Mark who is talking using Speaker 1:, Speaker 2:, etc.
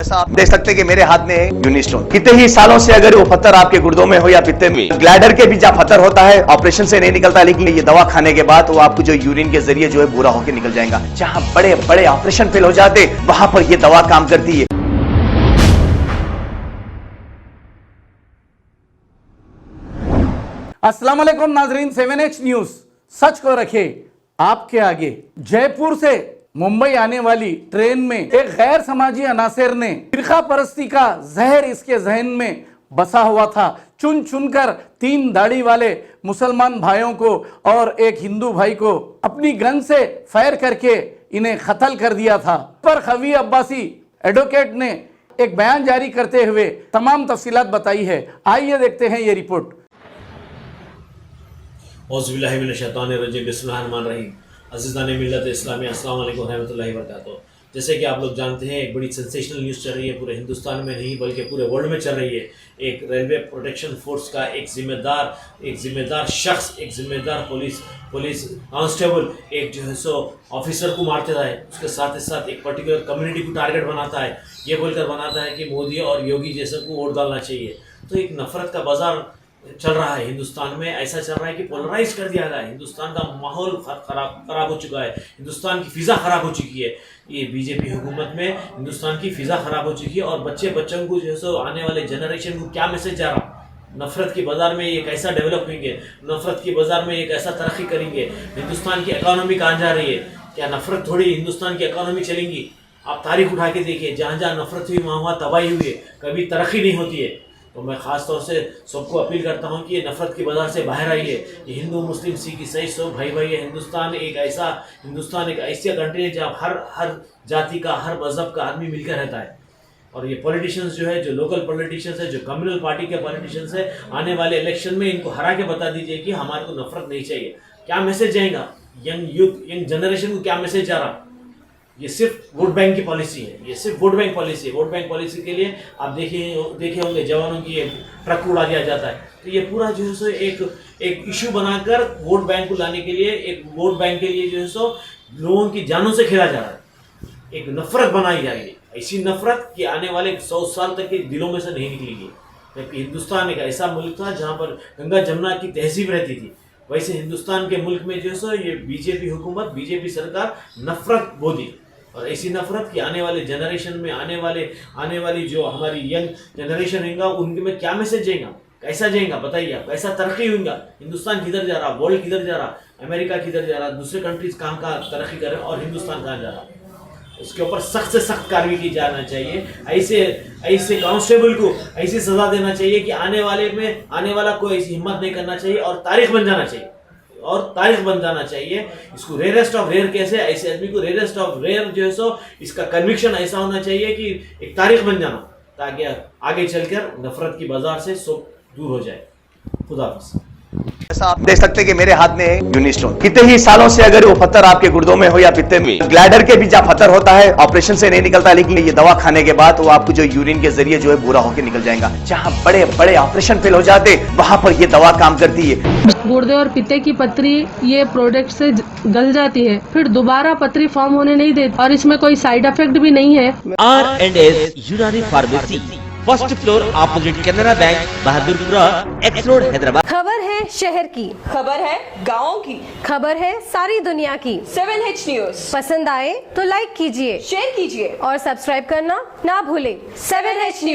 Speaker 1: जैसा आप देख सकते हैं कि मेरे हाथ में है यूनिस्टोन। कितने ही सालों से अगर वो पत्थर आपके गुर्दों में हो या पित्ते में, ग्लैडर के भी जहाँ पत्थर होता है ऑपरेशन से नहीं निकलता, लेकिन ये दवा खाने के बाद वो आपको जो यूरिन के जरिए जो है पूरा होकर निकल जाएगा। जहाँ बड़े बड़े ऑपरेशन फेल हो जाते वहां पर ये दवा काम करती है।
Speaker 2: अस्सलाम वालेकुम नाजरीन, 7H न्यूज सच को रखे आपके आगे। जयपुर से मुंबई आने वाली ट्रेन में एक गैर समाजी अनासर ने फिरका परस्ती का जहर इसके जहन में बसा हुआ था। चुन चुनकर 3 दाढ़ी वाले मुसलमान भाइयों को और एक हिंदू भाई को अपनी गन से फायर करके इन्हें कत्ल कर दिया था। पर खवी अब्बासी एडवोकेट ने एक बयान जारी करते हुए तमाम तफसीलात बताई है। आइए देखते हैं ये रिपोर्ट।
Speaker 3: अज़ीज़ान मिल्लत इस्लामी, अस्सलाम वालेकुम रहमतुल्लाहि व बरकातुहू। जैसे कि आप लोग जानते हैं, एक बड़ी सेंसेशनल न्यूज़ चल रही है, पूरे हिंदुस्तान में नहीं बल्कि पूरे वर्ल्ड में चल रही है। एक रेलवे प्रोटेक्शन फोर्स का एक जिम्मेदार शख्स, एक जिम्मेदार पुलिस कांस्टेबल एक जो है सो ऑफिसर को मारता है। उसके साथ ही साथ एक पर्टिकुलर कम्युनिटी को टारगेट बनाता है। ये बोलकर बनाता है कि मोदी और योगी जैसे को वोट डालना चाहिए। तो एक नफरत का बाजार चल रहा है हिंदुस्तान में। ऐसा चल रहा है कि पोलराइज कर दिया गया है। हिंदुस्तान का माहौल खराब हो चुका है। हिंदुस्तान की फ़िज़ा ख़राब हो चुकी है। ये बीजेपी हुकूमत में हिंदुस्तान की फ़िज़ा ख़राब हो चुकी है। और बच्चों को जो है सो आने वाले जनरेशन को क्या मैसेज जा रहा, नफ़रत के बाज़ार में ये कैसा डेवलप होंगे, नफ़रत के बाज़ार में ये कैसा तरक्की करेंगे, हिंदुस्तान की इकॉनमी कहाँ जा रही है, क्या नफ़रत थोड़ी हिंदुस्तान की इकॉनमी चलेंगी। आप तारीख उठा के देखिए, जहाँ जहाँ नफ़रत हुई वहाँ तबाही हुई है, कभी तरक्की नहीं होती है। तो मैं ख़ास तौर से सबको अपील करता हूँ कि ये नफ़रत के बाज़ार से बाहर आइए। ये हिंदू मुस्लिम सिख ईसाई सब भाई भाई है। हिंदुस्तान एक ऐसी कंट्री है जहाँ हर जाति का, हर मज़हब का आदमी मिलकर रहता है। और ये पॉलिटिशियंस जो है, जो लोकल पॉलिटिशियंस है, जो कम्युनल पार्टी के पॉलिटिशियंस है, आने वाले इलेक्शन में इनको हरा के बता दीजिए कि हमारे को नफ़रत नहीं चाहिए। क्या मैसेज जाएगा यंग यूथ, यंग जनरेशन को क्या मैसेज जा रहा? ये सिर्फ वोट बैंक की पॉलिसी है। ये सिर्फ वोट बैंक पॉलिसी है। वोट बैंक पॉलिसी के लिए आप देखे होंगे जवानों की ट्रक उड़ा दिया जाता है। तो ये पूरा जो है सो एक इशू बनाकर वोट बैंक को लाने के लिए, एक वोट बैंक के लिए जो है सो लोगों की जानों से खेला जा रहा है। एक नफरत बनाई जाएगी, ऐसी नफरत कि आने वाले 100 साल तक के दिलों में से नहीं निकलेगी। जबकि हिंदुस्तान एक ऐसा मुल्क था जहाँ पर गंगा जमुना की तहजीब रहती थी। वैसे हिंदुस्तान के मुल्क में जो है सो ये बीजेपी हुकूमत, बीजेपी सरकार नफरत बोली। और ऐसी नफरत कि आने वाले जनरेशन में, आने वाली जो हमारी यंग जनरेशन रहेगा, उनके में क्या मैसेज जाएगा, कैसा जाएगा बताइए आप। कैसा तरक्की होगा, हिंदुस्तान किधर जा रहा, वर्ल्ड किधर जा रहा, अमेरिका किधर जा रहा, दूसरे कंट्रीज कहाँ तरक्की कर रहे हैं और हिंदुस्तान कहाँ जा रहा। उसके ऊपर सख्त से सख्त कार्रवाई की जाना चाहिए। ऐसे कांस्टेबल को ऐसी सजा देना चाहिए कि आने वाला कोई ऐसी हिम्मत नहीं करना चाहिए और तारीख बन जाना चाहिए। इसको रेयरेस्ट ऑफ रेयर कैसे, ऐसे आदमी को रेयरेस्ट ऑफ रेयर जो है सो इसका कन्विक्शन ऐसा होना चाहिए कि एक तारीख बन जाना, ताकि आगे चलकर नफरत की बाजार से सब दूर हो जाए। खुदा हाफिज़।
Speaker 1: जैसा आप देख सकते हैं कि मेरे हाथ में है यूनिस्टोन। कितने ही सालों से अगर वो पत्थर आपके गुर्दों में हो या पित्ते में, ग्लैडर के भी जहाँ पत्थर होता है ऑपरेशन से नहीं निकलता, लेकिन ये दवा खाने के बाद वो आपको जो यूरिन के जरिए जो है पूरा होकर निकल जाएगा। जहाँ बड़े बड़े ऑपरेशन फेल हो जाते वहां पर ये दवा काम करती है।
Speaker 4: गुर्दे और पित्ते की पथरी ये प्रोडक्ट से गल जाती है, फिर दोबारा पथरी फॉर्म होने नहीं देती और इसमें कोई साइड इफेक्ट भी नहीं है।
Speaker 5: R&S यूनानी pharmacy, first floor opposite Canara bank, Bahadurpura, x road, Hyderabad.
Speaker 6: खबर है शहर की,
Speaker 7: खबर है गाँव की,
Speaker 6: खबर है सारी दुनिया की।
Speaker 7: 7H न्यूज
Speaker 6: पसंद आए तो लाइक कीजिए,
Speaker 7: शेयर कीजिए
Speaker 6: और सब्सक्राइब करना ना भूलें।
Speaker 7: 7H news.